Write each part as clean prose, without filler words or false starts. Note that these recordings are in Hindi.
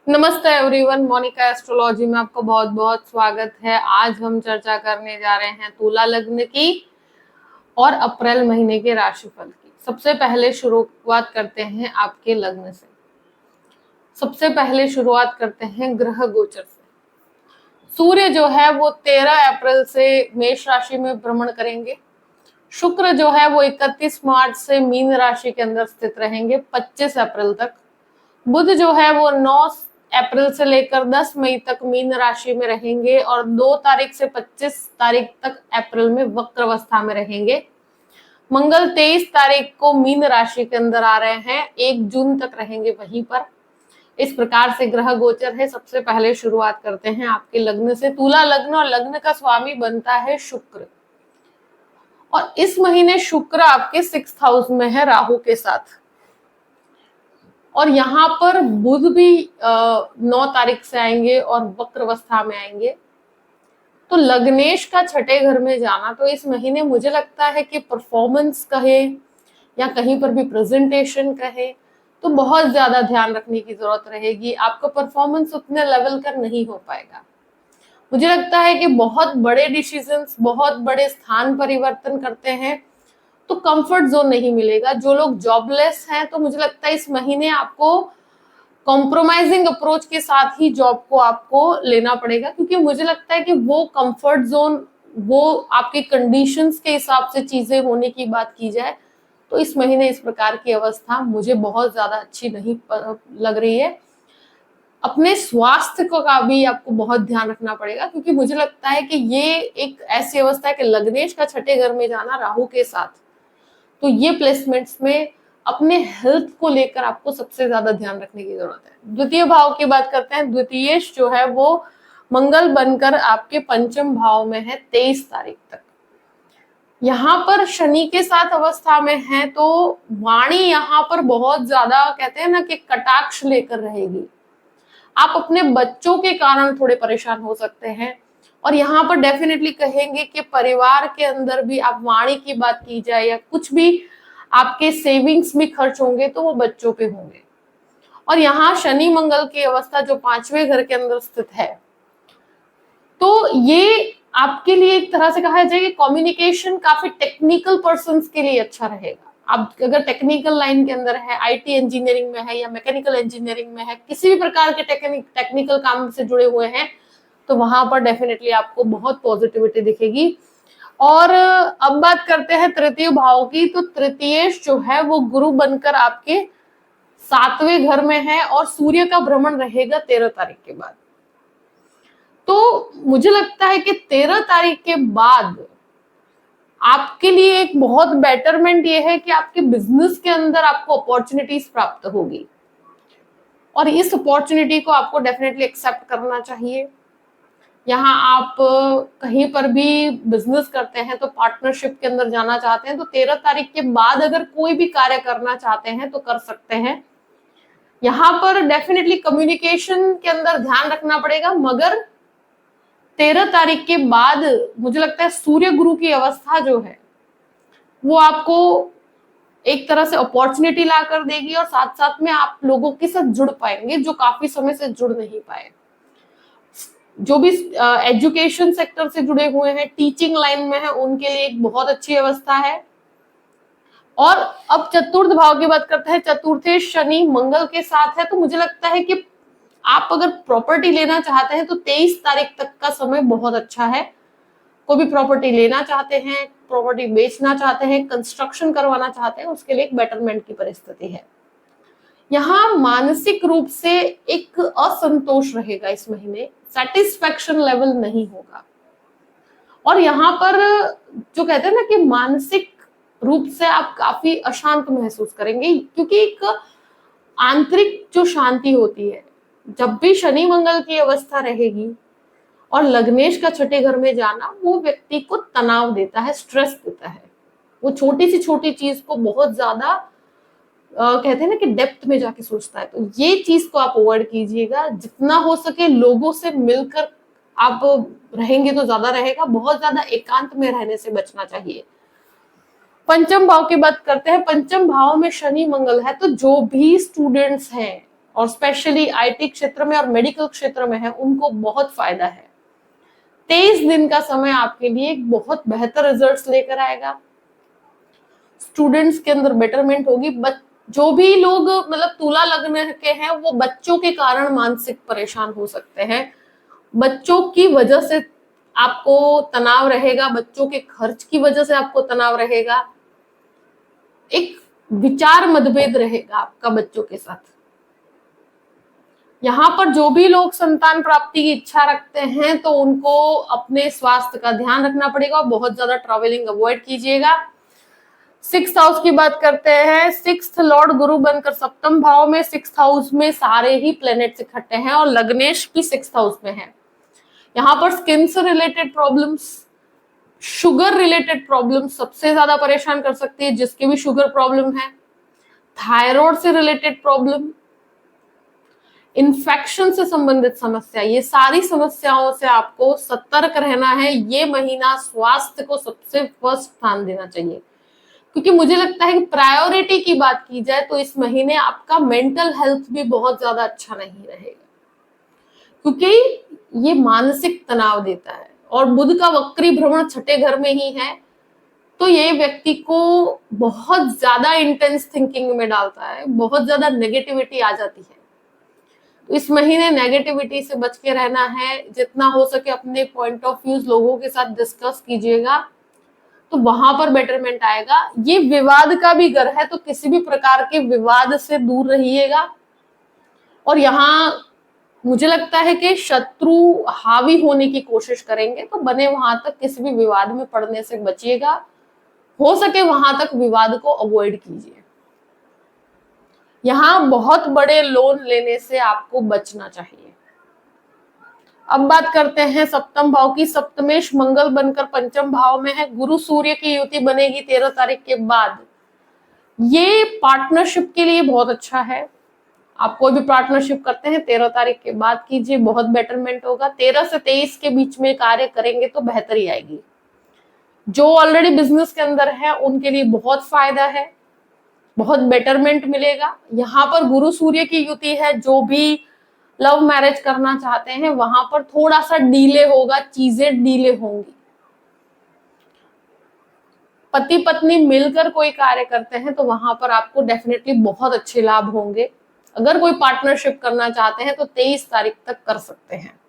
नमस्ते एवरीवन, मोनिका एस्ट्रोलॉजी में आपका बहुत बहुत स्वागत है। आज हम चर्चा करने जा रहे हैं तुला लग्न की और अप्रैल महीने के राशिफल की। सबसे पहले शुरुआत करते हैं आपके लग्न से। सबसे पहले शुरुआत करते हैं ग्रह गोचर से। सूर्य जो है वो 13 अप्रैल से मेष राशि में भ्रमण करेंगे। शुक्र जो है वो 31 मार्च से मीन राशि के अंदर स्थित रहेंगे 25 अप्रैल तक। बुध जो है वो 9 अप्रैल से लेकर 10 मई तक मीन राशि में रहेंगे और 2 तारीख से 25 तारीख तक अप्रैल में वक्र अवस्था में रहेंगे। मंगल 23 तारीख को मीन राशि के अंदर आ रहे हैं, 1 जून तक रहेंगे वहीं पर। इस प्रकार से ग्रह गोचर है। सबसे पहले शुरुआत करते हैं आपके लग्न से। तुला लग्न और लग्न का स्वामी बनता है शुक्र, और इस महीने शुक्र आपके 6th हाउस में है राहु के साथ। और यहाँ पर बुध भी 9 तारीख से आएंगे और वक्र अवस्था में आएंगे। तो लग्नेश का छठे घर में जाना, तो इस महीने मुझे लगता है कि परफॉर्मेंस कहे या कहीं पर भी प्रेजेंटेशन कहे तो बहुत ज्यादा ध्यान रखने की जरूरत रहेगी। आपका परफॉर्मेंस उतने लेवल का नहीं हो पाएगा। मुझे लगता है कि बहुत बड़े डिसीजंस, बहुत बड़े स्थान परिवर्तन करते हैं तो कंफर्ट जोन नहीं मिलेगा। जो लोग जॉबलेस हैं तो मुझे लगता है इस महीने आपको कॉम्प्रोमाइजिंग अप्रोच के साथ ही जॉब को आपको लेना पड़ेगा, क्योंकि मुझे लगता है कि वो कंफर्ट जोन, वो आपके कंडीशंस के हिसाब से चीजें होने की बात की जाए तो इस महीने इस प्रकार की अवस्था मुझे बहुत ज्यादा अच्छी नहीं लग रही है। अपने स्वास्थ्य का भी आपको बहुत ध्यान रखना पड़ेगा, क्योंकि मुझे लगता है कि ये एक ऐसी अवस्था है कि लग्नेश का छठे घर में जाना राहु के साथ, तो ये प्लेसमेंट्स में अपने हेल्थ को लेकर आपको सबसे ज्यादा ध्यान रखने की जरूरत है। द्वितीय भाव की बात करते हैं। द्वितीयेश जो है वो मंगल बनकर आपके पंचम भाव में है 23 तारीख तक। यहाँ पर शनि के साथ अवस्था में है, तो वाणी यहाँ पर बहुत ज्यादा कहते हैं ना कि कटाक्ष लेकर रहेगी। आप अपने बच्चों के कारण थोड़े परेशान हो सकते हैं, और यहाँ पर डेफिनेटली कहेंगे कि परिवार के अंदर भी आप वाणी की बात की जाए या कुछ भी आपके सेविंग्स भी खर्च होंगे तो वो बच्चों पे होंगे। और यहाँ शनि मंगल की अवस्था जो 5वें घर के अंदर स्थित है, तो ये आपके लिए एक तरह से कहा जाए कि कम्युनिकेशन काफी टेक्निकल पर्संस के लिए अच्छा रहेगा। आप अगर टेक्निकल लाइन के अंदर है, आईटी इंजीनियरिंग में है या मैकेनिकल इंजीनियरिंग में है, किसी भी प्रकार के टेक्निकल काम से जुड़े हुए हैं, तो वहां पर डेफिनेटली आपको बहुत पॉजिटिविटी दिखेगी। और अब बात करते हैं तृतीय भाव की। तो तृतीयेश जो है वो गुरु बनकर आपके 7वें घर में है और सूर्य का भ्रमण रहेगा 13 तारीख के बाद। तो मुझे लगता है कि 13 तारीख के बाद आपके लिए एक बहुत बेटरमेंट ये है कि आपके बिजनेस के अंदर आपको अपॉर्चुनिटीज प्राप्त होगी, और इस अपॉर्चुनिटी को आपको डेफिनेटली एक्सेप्ट करना चाहिए। यहाँ आप कहीं पर भी बिजनेस करते हैं तो पार्टनरशिप के अंदर जाना चाहते हैं तो 13 तारीख के बाद अगर कोई भी कार्य करना चाहते हैं तो कर सकते हैं। यहाँ पर डेफिनेटली कम्युनिकेशन के अंदर ध्यान रखना पड़ेगा, मगर 13 तारीख के बाद मुझे लगता है सूर्य गुरु की अवस्था जो है वो आपको एक तरह से अपॉर्चुनिटी ला कर देगी, और साथ साथ में आप लोगों के साथ जुड़ पाएंगे जो काफी समय से जुड़ नहीं पाए। जो भी एजुकेशन सेक्टर से जुड़े हुए हैं, टीचिंग लाइन में है, उनके लिए एक बहुत अच्छी अवस्था है। और अब चतुर्थ भाव की बात करते हैं। चतुर्थे शनि मंगल के साथ है, तो मुझे लगता है कि आप अगर प्रॉपर्टी लेना चाहते हैं तो 23 तारीख तक का समय बहुत अच्छा है। कोई भी प्रॉपर्टी लेना चाहते हैं, प्रॉपर्टी बेचना चाहते हैं, कंस्ट्रक्शन करवाना चाहते हैं, उसके लिए एक बेटरमेंट की परिस्थिति है। यहाँ मानसिक रूप से एक असंतोष रहेगा इस महीने, सेटिस्फैक्शन लेवल नहीं होगा। और यहाँ पर जो कहते हैं ना कि मानसिक रूप से आप काफी अशांत महसूस करेंगे, क्योंकि एक आंतरिक जो शांति होती है, जब भी शनि मंगल की अवस्था रहेगी और लग्नेश का छठे घर में जाना, वो व्यक्ति को तनाव देता है, स्ट्रेस देता है। वो छोटी सी छोटी चीज को बहुत ज्यादा कहते हैं ना कि डेप्थ में जाके सोचता है। तो ये चीज को आप अवॉइड कीजिएगा। जितना हो सके लोगों से मिलकर आप रहेंगे तो ज्यादा रहेगा। बहुत ज्यादा एकांत में रहने से बचना चाहिए। पंचम भाव की बात करते हैं। पंचम भाव में शनि मंगल है, तो जो भी स्टूडेंट्स हैं और स्पेशली आईटी क्षेत्र में और मेडिकल क्षेत्र में है उनको बहुत फायदा है। 23 दिन का समय आपके लिए एक बहुत बेहतर रिजल्ट्स लेकर आएगा। स्टूडेंट्स के अंदर बेटरमेंट होगी। जो भी लोग मतलब तुला लग्न के हैं वो बच्चों के कारण मानसिक परेशान हो सकते हैं। बच्चों की वजह से आपको तनाव रहेगा, बच्चों के खर्च की वजह से आपको तनाव रहेगा, एक विचार मतभेद रहेगा आपका बच्चों के साथ। यहाँ पर जो भी लोग संतान प्राप्ति की इच्छा रखते हैं तो उनको अपने स्वास्थ्य का ध्यान रखना पड़ेगा और बहुत ज्यादा ट्रैवलिंग अवॉइड कीजिएगा। 6th हाउस की बात करते हैं। 6th लॉर्ड गुरु बनकर 7th भाव में, 6th हाउस में सारे ही प्लेनेट्स इकट्ठे हैं और लग्नेश भी 6th हाउस में है। यहाँ पर स्किन से related problems, sugar related problems सबसे ज्यादा परेशान कर सकती है। जिसके भी शुगर प्रॉब्लम है, थायराइड से रिलेटेड प्रॉब्लम, इन्फेक्शन से संबंधित समस्या, ये सारी समस्याओं से आपको सतर्क रहना है। ये महीना स्वास्थ्य को सबसे फर्स्ट स्थान देना चाहिए, क्योंकि मुझे लगता है कि प्रायोरिटी की बात की जाए तो इस महीने आपका मेंटल हेल्थ भी बहुत ज्यादा अच्छा नहीं रहेगा, क्योंकि ये मानसिक तनाव देता है और बुध का वक्री भ्रमण छठे घर में ही है, तो ये व्यक्ति को बहुत ज्यादा इंटेंस थिंकिंग में डालता है, बहुत ज्यादा नेगेटिविटी आ जाती है। तो इस महीने नेगेटिविटी से बच के रहना है। जितना हो सके अपने पॉइंट ऑफ व्यूज लोगों के साथ डिस्कस कीजिएगा, तो वहां पर बेटरमेंट आएगा। ये विवाद का भी घर है, तो किसी भी प्रकार के विवाद से दूर रहिएगा। और यहाँ मुझे लगता है कि शत्रु हावी होने की कोशिश करेंगे, तो बने वहां तक किसी भी विवाद में पड़ने से बचिएगा। हो सके वहां तक विवाद को अवॉइड कीजिए। यहाँ बहुत बड़े लोन लेने से आपको बचना चाहिए। अब बात करते हैं 7th भाव की। सप्तमेश मंगल बनकर 5th भाव में है। गुरु सूर्य की युति बनेगी 13 तारीख के बाद। ये पार्टनरशिप के लिए बहुत अच्छा है। आप कोई भी पार्टनरशिप करते हैं 13 तारीख के बाद कीजिए, बहुत बेटरमेंट होगा। 13 से 23 के बीच में कार्य करेंगे तो बेहतरी आएगी। जो ऑलरेडी बिजनेस के अंदर है उनके लिए बहुत फायदा है, बहुत बेटरमेंट मिलेगा। यहाँ पर गुरु सूर्य की युति है। जो भी लव मैरिज करना चाहते हैं वहां पर थोड़ा सा डीले होगा, चीजें डीले होंगी। पति पत्नी मिलकर कोई कार्य करते हैं तो वहां पर आपको डेफिनेटली बहुत अच्छे लाभ होंगे। अगर कोई पार्टनरशिप करना चाहते हैं तो 23 तारीख तक कर सकते हैं।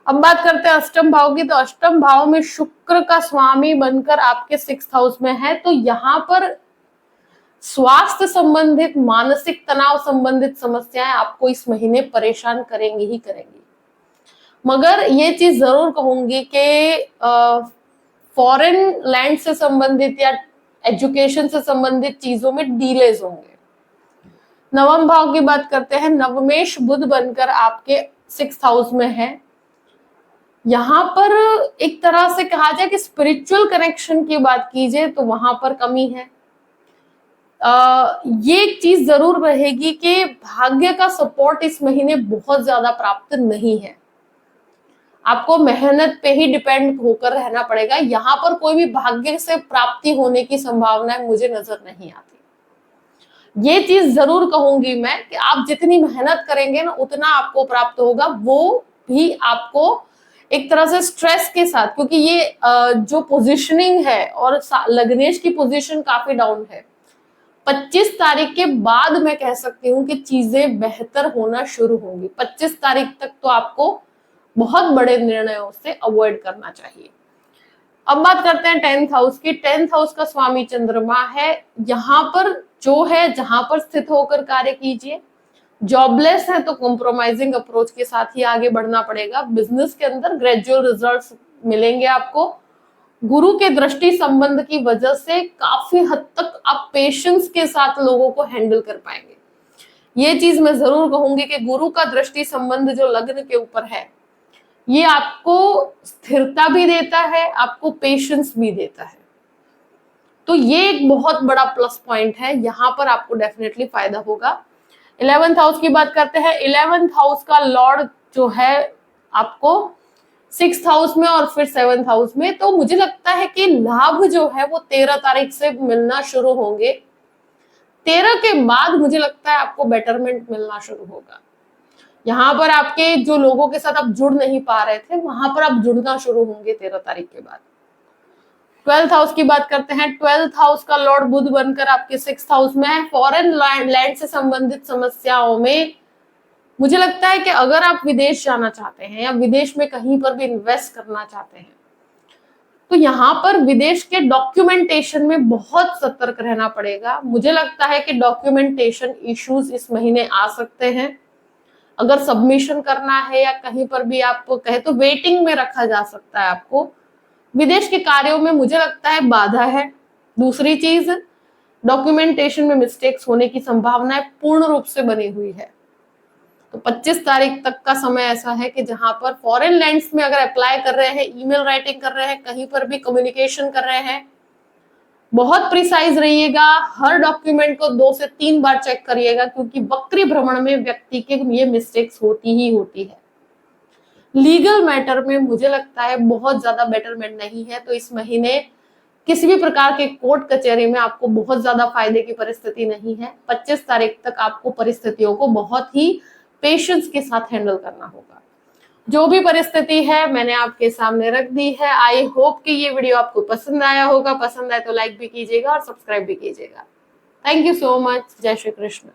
अब बात करते हैं 8th भाव की। तो 8th भाव में शुक्र का स्वामी बनकर आपके 6th हाउस में है, तो यहाँ पर स्वास्थ्य संबंधित, मानसिक तनाव संबंधित समस्याएं आपको इस महीने परेशान करेंगी ही करेंगी। मगर ये चीज जरूर कहूंगी कि फॉरेन लैंड से संबंधित या एजुकेशन से संबंधित चीजों में डीलेज होंगे। 9वें भाव की बात करते हैं। नवमेश बुध बनकर आपके 6th हाउस में है। यहाँ पर एक तरह से कहा जाए कि स्पिरिचुअल कनेक्शन की बात कीजिए तो वहां पर कमी है। ये एक चीज जरूर रहेगी कि भाग्य का सपोर्ट इस महीने बहुत ज्यादा प्राप्त नहीं है। आपको मेहनत पे ही डिपेंड होकर रहना पड़ेगा। यहाँ पर कोई भी भाग्य से प्राप्ति होने की संभावना मुझे नजर नहीं आती। ये चीज जरूर कहूंगी मैं कि आप जितनी मेहनत करेंगे ना उतना आपको प्राप्त होगा, वो भी आपको एक तरह से स्ट्रेस के साथ, क्योंकि ये जो पोजीशनिंग है और लग्नेश की पोजीशन काफी डाउन है। 25 तारीख के बाद मैं कह सकती हूँ कि चीजें बेहतर होना शुरू होंगी। 25 तारीख तक तो आपको बहुत बड़े निर्णयों से अवॉइड करना चाहिए। अब बात करते हैं 10th हाउस की। 10th हाउस का स्वामी चंद्रमा है। यहाँ पर जो है, जहां पर स्थित होकर कार्य कीजिए। जॉबलेस है तो कॉम्प्रोमाइजिंग अप्रोच के साथ ही आगे बढ़ना पड़ेगा। बिजनेस के अंदर ग्रेजुअल रिजल्ट्स मिलेंगे आपको। गुरु के दृष्टि संबंध की वजह से काफी हद तक आप पेशेंस के साथ लोगों को हैंडल कर पाएंगे। ये चीज मैं जरूर कहूंगी कि गुरु का दृष्टि संबंध जो लग्न के ऊपर है, ये आपको स्थिरता भी देता है, आपको पेशेंस भी देता है। तो ये एक बहुत बड़ा प्लस पॉइंट है, यहाँ पर आपको डेफिनेटली फायदा होगा। 11th हाउस की बात करते हैं। 11th हाउस का लॉर्ड जो है आपको 6th हाउस में और फिर 7th हाउस में, तो मुझे लगता है कि लाभ जो है वो 13 तारीख से मिलना शुरू होंगे। 13 के बाद मुझे लगता है आपको बेटरमेंट मिलना शुरू होगा। यहाँ पर आपके जो लोगों के साथ आप जुड़ नहीं पा रहे थे, वहां पर आप जुड़ना शुरू होंगे 13 तारीख के बाद। 12th हाउस की बात करते हैं। 12th हाउस का लॉर्ड बुध बनकर आपके 6th हाउस में है। फॉरेन लैंड से संबंधित समस्याओं में मुझे लगता है कि अगर आप विदेश जाना चाहते हैं या विदेश में कहीं पर भी इन्वेस्ट करना चाहते हैं, तो यहाँ पर विदेश के डॉक्यूमेंटेशन में बहुत सतर्क रहना पड़ेगा। मुझे लगता है कि डॉक्यूमेंटेशन इश्यूज इस महीने आ सकते हैं। अगर सबमिशन करना है या कहीं पर भी आप कहे तो वेटिंग में रखा जा सकता है आपको। विदेश के कार्यों में मुझे लगता है बाधा है। दूसरी चीज, डॉक्यूमेंटेशन में मिस्टेक्स होने की संभावना पूर्ण रूप से बनी हुई है। तो 25 तारीख तक का समय ऐसा है कि जहां पर फॉरेन लैंड्स में अगर अप्लाई कर रहे हैं, ईमेल राइटिंग कर रहे हैं, कहीं पर भी कम्युनिकेशन कर रहे हैं, बहुत प्रिसाइज रहिएगा। हर डॉक्यूमेंट को 2 से 3 बार चेक करिएगा, क्योंकि वक्री भ्रमण में व्यक्ति के ये मिस्टेक्स होती ही होती है। लीगल मैटर में मुझे लगता है बहुत ज्यादा बेटरमेंट नहीं है, तो इस महीने किसी भी प्रकार के कोर्ट कचहरी में आपको बहुत ज्यादा फायदे की परिस्थिति नहीं है। 25 तारीख तक आपको परिस्थितियों को बहुत ही पेशेंस के साथ हैंडल करना होगा। जो भी परिस्थिति है मैंने आपके सामने रख दी है। आई होप कि ये वीडियो आपको पसंद आया होगा। पसंद आए तो लाइक भी कीजिएगा और सब्सक्राइब भी कीजिएगा। Thank you so much. जय श्री कृष्ण।